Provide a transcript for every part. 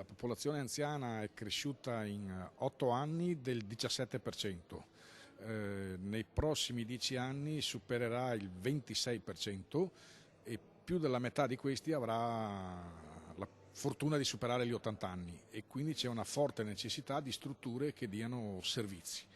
La popolazione anziana è cresciuta in 8 anni del 17%, nei prossimi 10 anni supererà il 26% e più della metà di questi avrà la fortuna di superare gli 80 anni e quindi c'è una forte necessità di strutture che diano servizi.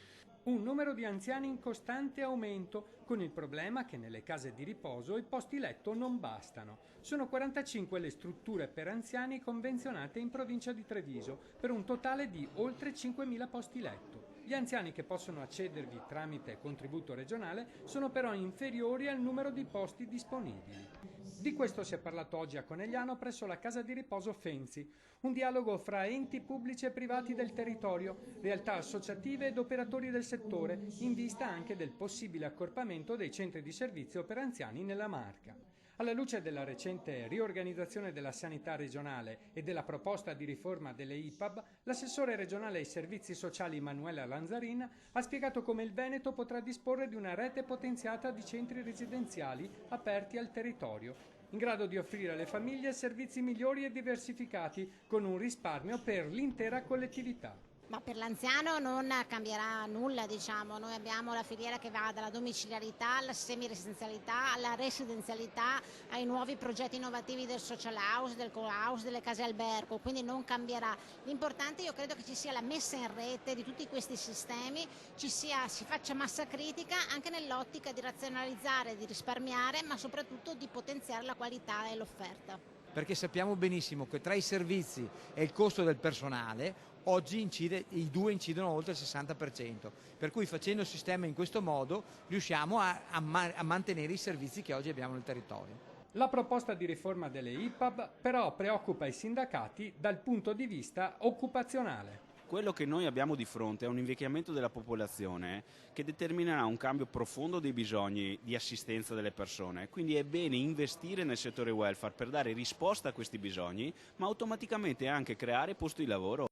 Un numero di anziani in costante aumento, con il problema che nelle case di riposo i posti letto non bastano. Sono 45 le strutture per anziani convenzionate in provincia di Treviso, per un totale di oltre 5.000 posti letto. Gli anziani che possono accedervi tramite contributo regionale sono però inferiori al numero di posti disponibili. Di questo si è parlato oggi a Conegliano presso la casa di riposo Fenzi, un dialogo fra enti pubblici e privati del territorio, realtà associative ed operatori del settore, in vista anche del possibile accorpamento dei centri di servizio per anziani nella Marca. Alla luce della recente riorganizzazione della sanità regionale e della proposta di riforma delle IPAB, l'assessore regionale ai servizi sociali Manuela Lanzarin ha spiegato come il Veneto potrà disporre di una rete potenziata di centri residenziali aperti al territorio, in grado di offrire alle famiglie servizi migliori e diversificati, con un risparmio per l'intera collettività. Ma per l'anziano non cambierà nulla, diciamo. Noi abbiamo la filiera che va dalla domiciliarità alla semiresidenzialità, alla residenzialità, ai nuovi progetti innovativi del social house, del co-house, delle case albergo, quindi non cambierà. L'importante io credo che ci sia la messa in rete di tutti questi sistemi, si faccia massa critica anche nell'ottica di razionalizzare, di risparmiare, ma soprattutto di potenziare la qualità e l'offerta. Perché sappiamo benissimo che tra i servizi e il costo del personale oggi i due incidono oltre il 60%, per cui facendo il sistema in questo modo riusciamo a mantenere i servizi che oggi abbiamo nel territorio. La proposta di riforma delle IPAB però preoccupa i sindacati dal punto di vista occupazionale. Quello che noi abbiamo di fronte è un invecchiamento della popolazione che determinerà un cambio profondo dei bisogni di assistenza delle persone, quindi è bene investire nel settore welfare per dare risposta a questi bisogni, ma automaticamente anche creare posti di lavoro.